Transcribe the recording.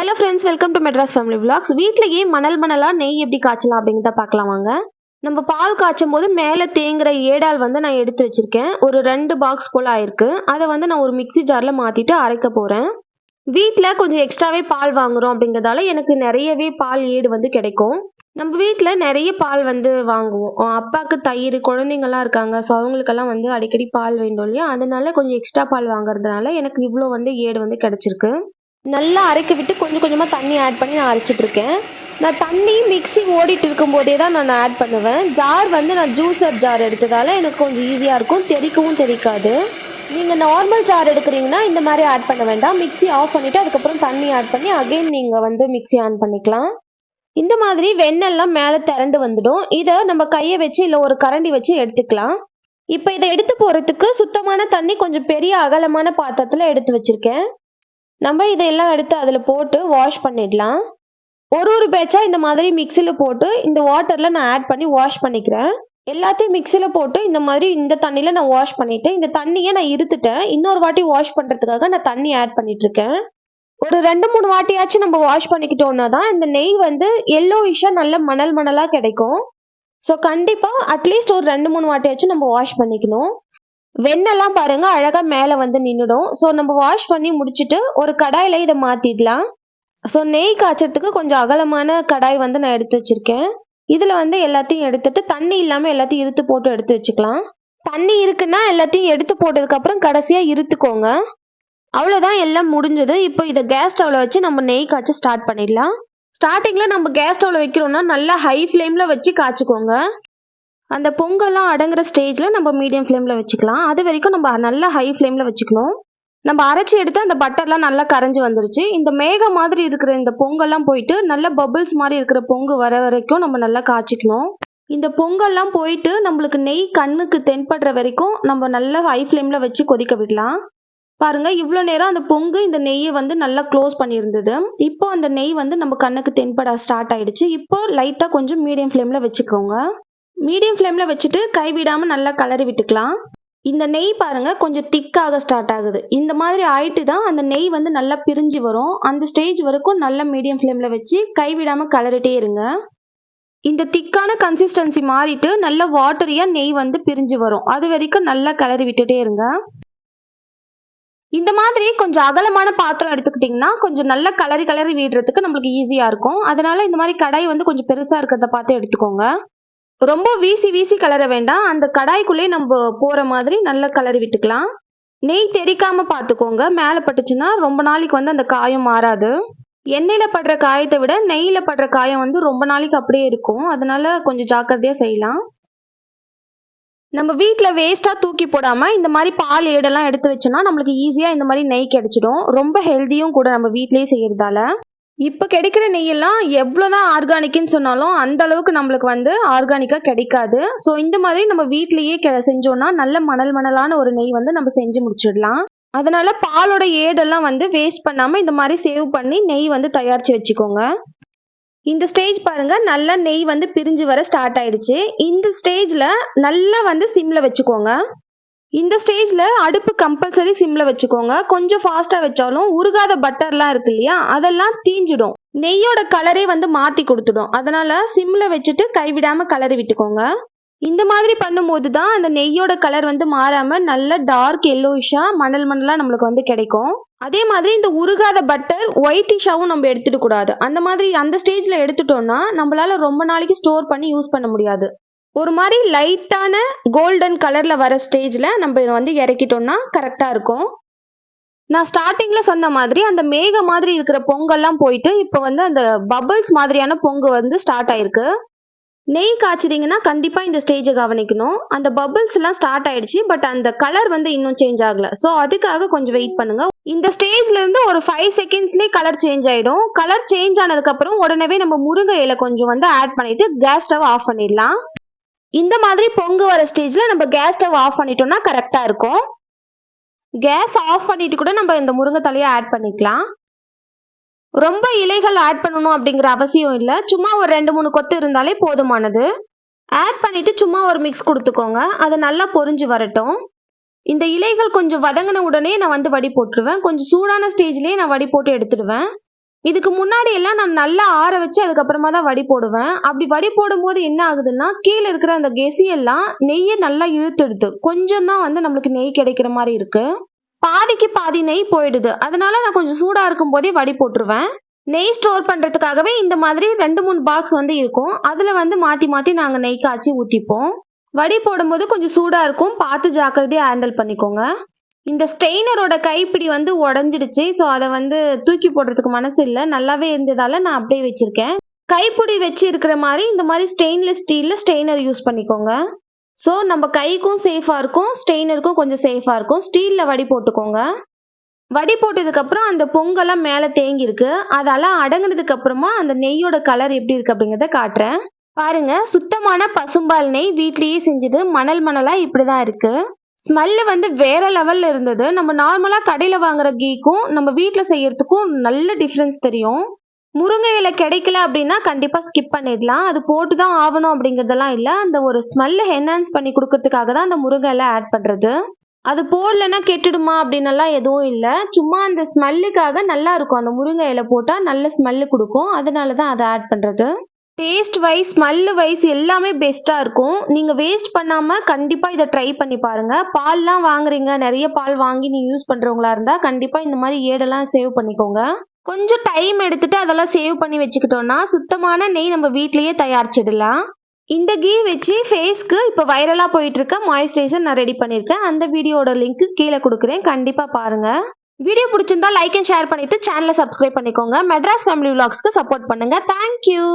Hello friends, welcome to Madras family vlogs. வீட்லயே மணல் மணலா நெய் எப்படி காய்ச்சலாம் அப்படிங்கிறத பார்க்கலாம் வாங்க. நம்ம பால் காய்ச்சும் போது மேலே தேங்குற ஏடால் நான் எடுத்து வச்சிருக்கேன். ஒரு 2 பாக்ஸ் போல் ஆயிருக்கு. அதை நான் ஒரு மிக்ஸி ஜாரில் மாற்றிட்டு அரைக்க போகிறேன். வீட்டில் கொஞ்சம் எக்ஸ்ட்ராவே பால் வாங்குறோம் அப்படிங்கிறதால எனக்கு நிறையவே பால் ஏடு கிடைக்கும். நம்ம வீட்டில் நிறைய பால் வாங்குவோம். அப்பாவுக்கு தயிர், குழந்தைங்கள்லாம் இருக்காங்க. ஸோ அவங்களுக்கெல்லாம் அடிக்கடி பால் வேண்டும் இல்லையா, அதனால கொஞ்சம் எக்ஸ்ட்ரா பால் வாங்குறதுனால எனக்கு இவ்வளோ ஏடு கிடைச்சிருக்கு. நல்லா அரைக்க விட்டு கொஞ்சம் கொஞ்சமாக தண்ணி ஆட் பண்ணி நான் அரைச்சிட்டு இருக்கேன். நான் தண்ணி மிக்ஸி ஓடிட்டு இருக்கும் போதே தான் நான் ஆட் பண்ணுவேன். ஜார் நான் ஜூஸர் ஜார் எடுத்ததால எனக்கு கொஞ்சம் ஈஸியாக இருக்கும், தெறிக்கவும் தெறிக்காது. நீங்கள் நார்மல் ஜார் எடுக்கிறீங்கன்னா இந்த மாதிரி ஆட் பண்ண வேண்டாம். மிக்ஸி ஆஃப் பண்ணிவிட்டு அதுக்கப்புறம் தண்ணி ஆட் பண்ணி அகெயின் நீங்கள் மிக்ஸி ஆன் பண்ணிக்கலாம். இந்த மாதிரி வெண்ணெல்லாம் மேலே திரண்டு வந்துடும். இதை நம்ம கையை வச்சு இல்லை ஒரு கரண்டி வச்சு எடுத்துக்கலாம். இப்போ இதை எடுத்து போகிறதுக்கு சுத்தமான தண்ணி கொஞ்சம் பெரிய அகலமான பாத்திரத்தில் எடுத்து வச்சுருக்கேன். நம்ம இதையெல்லாம் எடுத்து அதில் போட்டு வாஷ் பண்ணிடலாம். ஒரு பேட்சா இந்த மாதிரி மிக்சியில் போட்டு இந்த வாட்டரில் நான் ஆட் பண்ணி வாஷ் பண்ணிக்கிறேன். எல்லாத்தையும் மிக்சியில் போட்டு இந்த மாதிரி இந்த தண்ணியில் நான் வாஷ் பண்ணிவிட்டேன். இந்த தண்ணியை நான் இருத்துட்டேன். இன்னொரு வாட்டி வாஷ் பண்ணுறதுக்காக நான் தண்ணி ஆட் பண்ணிகிட்ருக்கேன். ஒரு 2-3 வாட்டியாச்சும் நம்ம வாஷ் பண்ணிக்கிட்டோன்னா தான் இந்த நெய் எல்லோயிஷாக நல்ல மணல் மணலாக கிடைக்கும். ஸோ கண்டிப்பாக அட்லீஸ்ட் ஒரு 2-3 வாட்டியாச்சும் நம்ம வாஷ் பண்ணிக்கணும். வெண்ணெல்லாம் பாருங்க அழகா மேலே நின்றுடும். ஸோ நம்ம வாஷ் பண்ணி முடிச்சுட்டு ஒரு கடாயில் இதை மாற்றிடலாம். ஸோ நெய் காய்ச்சறதுக்கு கொஞ்சம் அகலமான கடாய் நான் எடுத்து வச்சிருக்கேன். இதில் எல்லாத்தையும் எடுத்துட்டு தண்ணி இல்லாமல் எல்லாத்தையும் இருத்து போட்டு எடுத்து வச்சுக்கலாம். தண்ணி இருக்குன்னா எல்லாத்தையும் எடுத்து போட்டதுக்கப்புறம் கடைசியாக இருத்துக்கோங்க. அவ்வளோதான், எல்லாம் முடிஞ்சது. இப்போ இதை கேஸ் ஸ்டவ்வில் வச்சு நம்ம நெய் காய்ச்ச ஸ்டார்ட் பண்ணிடலாம். ஸ்டார்டிங்கில் நம்ம கேஸ் ஸ்டவ்வில் வைக்கிறோம்னா நல்லா ஹை ஃப்ளேமில் வச்சு காய்ச்சிக்கோங்க. அந்த பொங்கல்லாம் அடங்குற ஸ்டேஜில் நம்ம மீடியம் ஃப்ளேமில் வச்சுக்கலாம். அது வரைக்கும் நம்ம நல்லா ஹை ஃப்ளேமில் வச்சுக்கணும். நம்ம அரைச்சி எடுத்து அந்த பட்டர்லாம் நல்லா கரைஞ்சி வந்துருச்சு. இந்த மேகம் மாதிரி இருக்கிற இந்த பொங்கல்லாம் போயிட்டு நல்ல பபிள்ஸ் மாதிரி இருக்கிற பொங்கு வர வரைக்கும் நம்ம நல்லா காய்ச்சிக்கணும். இந்த பொங்கல்லாம் போயிட்டு நம்மளுக்கு நெய் கண்ணுக்கு தென்படுற வரைக்கும் நம்ம நல்லா ஹை ஃப்ளேமில் வச்சு கொதிக்க விடலாம். பாருங்க, இவ்வளோ நேரம் அந்த பொங்கு இந்த நெய்யை நல்லா க்ளோஸ் பண்ணியிருந்தது. இப்போ அந்த நெய் நம்ம கண்ணுக்கு தென்பட ஸ்டார்ட் ஆயிடுச்சு. இப்போ லைட்டாக கொஞ்சம் மீடியம் ஃப்ளேமில் வச்சுக்கோங்க. மீடியம் ஃப்ளேமில் வச்சுட்டு கைவிடாமல் நல்லா கலரி விட்டுக்கலாம். இந்த நெய் பாருங்க கொஞ்சம் திக்காக ஸ்டார்ட் ஆகுது. இந்த மாதிரி ஆயிட்டு தான் அந்த நெய் நல்லா பிரிஞ்சு வரும். அந்த ஸ்டேஜ் வரைக்கும் நல்லா மீடியம் ஃப்ளேமில் வச்சு கைவிடாமல் கலரிட்டே இருங்க. இந்த திக்கான கன்சிஸ்டன்சி மாறிட்டு நல்ல வாட்டரியாக நெய் பிரிஞ்சு வரும். அது வரைக்கும் நல்லா கலரி விட்டுட்டே இருங்க. இந்த மாதிரி கொஞ்சம் அகலமான பாத்திரம் எடுத்துக்கிட்டிங்கன்னா கொஞ்சம் நல்ல கலரி விடுறதுக்கு நம்மளுக்கு ஈஸியாக இருக்கும். அதனால இந்த மாதிரி கடாய் கொஞ்சம் பெருசாக இருக்கிறத பார்த்து எடுத்துக்கோங்க. ரொம்ப வீசி கலர வேண்டாம். அந்த கடாய்க்குள்ளே நம்ம போகிற மாதிரி நல்லா கலரி விட்டுக்கலாம். நெய் தெறிக்காமல் பார்த்துக்கோங்க. மேலே பட்டுச்சுன்னா ரொம்ப நாளைக்கு அந்த காயம் மாறாது. எண்ணெயில் படுற காயத்தை விட நெய்யில் படுற காயம் ரொம்ப நாளைக்கு அப்படியே இருக்கும். அதனால கொஞ்சம் ஜாக்கிரதையாக செய்யலாம். நம்ம வீட்டில் வேஸ்ட்டாக தூக்கி போடாமல் இந்த மாதிரி பால் ஏடெல்லாம் எடுத்து வச்சோன்னா நம்மளுக்கு ஈஸியாக இந்த மாதிரி நெய் கிடைச்சிடும். ரொம்ப ஹெல்த்தியும் கூட நம்ம வீட்டிலேயே செய்கிறதால. இப்போ கிடைக்கிற நெய்யெல்லாம் எவ்வளோதான் ஆர்கானிக்னு சொன்னாலும் அந்த அளவுக்கு நம்மளுக்கு ஆர்கானிக்காக கிடைக்காது. ஸோ இந்த மாதிரி நம்ம வீட்லேயே செஞ்சோன்னா நல்ல மணலான ஒரு நெய் நம்ம செஞ்சு முடிச்சிடலாம். அதனால பாலோட ஏடெல்லாம் வேஸ்ட் பண்ணாமல் இந்த மாதிரி சேவ் பண்ணி நெய் தயாரித்து வச்சுக்கோங்க. இந்த ஸ்டேஜ் பாருங்க நல்லா நெய் பிரிஞ்சு வர ஸ்டார்ட் ஆயிடுச்சு. இந்த ஸ்டேஜில் நல்லா சிம்ல வச்சுக்கோங்க. இந்த ஸ்டேஜில் அடுப்பு கம்பல்சரி சிம்ல வச்சுக்கோங்க. கொஞ்சம் ஃபாஸ்ட்டாக வச்சாலும் உருகாத பட்டர்லாம் இருக்கு இல்லையா, அதெல்லாம் தீஞ்சிடும். நெய்யோட கலரே மாற்றி கொடுத்துடும். அதனால சிம்ல வச்சுட்டு கைவிடாமல் கலரி விட்டுக்கோங்க. இந்த மாதிரி பண்ணும்போது தான் அந்த நெய்யோட கலர் மாறாம நல்ல டார்க் எல்லோயிஷாக மணலாக நம்மளுக்கு கிடைக்கும். அதே மாதிரி இந்த உருகாத பட்டர் ஒயிட்டிஷாவும் நம்ம எடுத்துட கூடாது. அந்த மாதிரி அந்த ஸ்டேஜில் எடுத்துட்டோம்னா நம்மளால ரொம்ப நாளைக்கு ஸ்டோர் பண்ணி யூஸ் பண்ண முடியாது. ஒரு மாதிரி லைட்டான கோல்டன் கலரில் வர ஸ்டேஜில் நம்ம இறக்கிட்டோம்னா கரெக்டாக இருக்கும். நான் ஸ்டார்டிங்கில் சொன்ன மாதிரி அந்த மேக மாதிரி இருக்கிற பொங்கல்லாம் போயிட்டு இப்போ அந்த பபிள்ஸ் மாதிரியான பொங்கு ஸ்டார்ட் ஆயிருக்கு. நெய் காய்ச்சிட்டிங்கன்னா கண்டிப்பாக இந்த ஸ்டேஜை கவனிக்கணும். அந்த பபிள்ஸ் எல்லாம் ஸ்டார்ட் ஆயிடுச்சு. பட் அந்த கலர் இன்னும் சேஞ்ச் ஆகல. ஸோ அதுக்காக கொஞ்சம் வெயிட் பண்ணுங்க. இந்த ஸ்டேஜ்ல இருந்து ஒரு 5 செகண்ட்ஸ்லேயே கலர் சேஞ்ச் ஆயிடும். கலர் சேஞ்ச் ஆனதுக்கப்புறம் உடனே நம்ம முருங்கை இலை கொஞ்சம் ஆட் பண்ணிட்டு கேஸ் ஸ்டவ் ஆஃப் பண்ணிடலாம். இந்த மாதிரி பொங்கு வர ஸ்டேஜில் நம்ம கேஸ் ஸ்டவ் ஆஃப் பண்ணிட்டோம்னா கரெக்டாக இருக்கும். கேஸ் ஆஃப் பண்ணிட்டு கூட நம்ம இந்த முருங்கை தலையை ஆட் பண்ணிக்கலாம். ரொம்ப இலைகள் ஆட் பண்ணணும் அப்படிங்கிற அவசியம் இல்லை. சும்மா ஒரு 2-3 கொத்து இருந்தாலே போதுமானது. ஆட் பண்ணிட்டு சும்மா ஒரு மிக்ஸ் கொடுத்துக்கோங்க. அது நல்லா பொரிஞ்சு வரட்டும். இந்த இலைகள் கொஞ்சம் வதங்கின உடனே நான் வடி போட்டுருவேன். கொஞ்சம் சூடான ஸ்டேஜ்லேயே நான் வடி போட்டு எடுத்துடுவேன். இதுக்கு முன்னாடி எல்லாம் நான் நல்லா ஆற வச்சு அதுக்கப்புறமா தான் வடி போடுவேன். அப்படி வடி போடும்போது என்ன ஆகுதுன்னா, கீழ இருக்கிற அந்த கெசி எல்லாம் நெய்ய நல்லா இழுத்துடுது. கொஞ்சம் தான் வந்து நம்மளுக்கு நெய் கிடைக்கிற மாரி இருக்கு. பாதிக்கு பாதி நெய் போயிடுது. அதனால நான் கொஞ்சம் சூடா இருக்கும்போதே வடி போட்டுருவேன். நெய் ஸ்டோர் பண்றதுக்காகவே இந்த மாதிரி 2, 3 பாக்ஸ் வந்து இருக்கும். அதுல வந்து மாத்தி மாத்தி நாங்க நெய் காய்ச்சி ஊத்திப்போம். வடி போடும்போது கொஞ்சம் சூடா இருக்கும். பார்த்து ஜாக்கிரதையா ஹேண்டில் பண்ணிக்கோங்க. இந்த ஸ்ட்ரெயினரோட கைப்பிடி வந்து உடைஞ்சிடுச்சு. ஸோ அதை வந்து தூக்கி போடுறதுக்கு மனசு இல்லை. நல்லாவே இருந்ததால நான் அப்படியே வச்சிருக்கேன். கைப்பிடி வச்சு இருக்கிற மாதிரி இந்த மாதிரி ஸ்டெயின்லெஸ் ஸ்டீல்ல ஸ்ட்ரெயினர் யூஸ் பண்ணிக்கோங்க. ஸோ நம்ம கைக்கும் சேஃபா இருக்கும், ஸ்ட்ரெயினருக்கும் கொஞ்சம் சேஃபா இருக்கும். ஸ்டீல்ல வடி போட்டுக்கோங்க. வடி போட்டதுக்கு அப்புறம் அந்த பொங்கெல்லாம் மேலே தேங்கி இருக்கு. அதெல்லாம் அடங்குனதுக்கு அப்புறமா அந்த நெய்யோட கலர் எப்படி இருக்கு அப்படிங்கிறத காட்டுறேன். பாருங்க, சுத்தமான பசும்பால் நெய் வீட்லயே செஞ்சது மணல் மணலா இப்படிதான் இருக்கு. ஸ்மெல்லு வந்து வேற லெவல்ல இருந்தது. நம்ம நார்மலா கடையில வாங்குற கீக்கும் நம்ம வீட்ல செய்யறதுக்கும் நல்ல டிஃபரன்ஸ் தெரியும். முருங்கை இலை கிடைக்கல அப்படின்னா கண்டிப்பா ஸ்கிப் பண்ணிடலாம். அது போட்டு தான் ஆகணும் அப்படிங்கறதெல்லாம் இல்ல. அந்த ஒரு ஸ்மெல்ல என்ஹான்ஸ் பண்ணி கொடுக்கறதுக்காக தான் அந்த முருங்கை இலை ஆட் பண்றது. அது போடலன்னா கெட்டுடுமா அப்படின்னு எல்லாம் எதுவும் இல்ல. சும்மா அந்த ஸ்மெல்லுக்காக நல்லா இருக்கும். அந்த முருங்கை இலை போட்டா நல்ல ஸ்மெல்லு கொடுக்கும். அதனாலதான் அதை ஆட் பண்றது. டேஸ்ட் வைஸ், ஸ்மெல் வைஸ் எல்லாமே பெஸ்ட்டாக இருக்கும். நீங்கள் வேஸ்ட் பண்ணாமல் கண்டிப்பாக இதை ட்ரை பண்ணி பாருங்கள். பால்லாம் வாங்குறீங்க, நிறைய பால் வாங்கி நீங்கள் யூஸ் பண்ணுறவங்களா இருந்தால் கண்டிப்பாக இந்த மாதிரி ஏடெல்லாம் சேவ் பண்ணிக்கோங்க. கொஞ்சம் டைம் எடுத்துட்டு அதெல்லாம் சேவ் பண்ணி வச்சுக்கிட்டோம்னா சுத்தமான நெய் நம்ம வீட்லேயே தயாரிச்சிடலாம். இந்த கீ வச்சு ஃபேஸ்க்கு இப்போ வைரலாக போயிட்டு இருக்க மாய்ஸ்சரைசர் நான் ரெடி பண்ணியிருக்கேன். அந்த வீடியோட லிங்க் கீழே கொடுக்குறேன், கண்டிப்பாக பாருங்கள். வீடியோ பிடிச்சிருந்தா லைக் அண்ட் ஷேர் பண்ணிட்டு சேனலை சப்ஸ்கிரைப் பண்ணிக்கோங்க. மெட்ராஸ் ஃபேமிலி விலாக்ஸ்க்கு சப்போர்ட் பண்ணுங்க. தேங்க்யூ.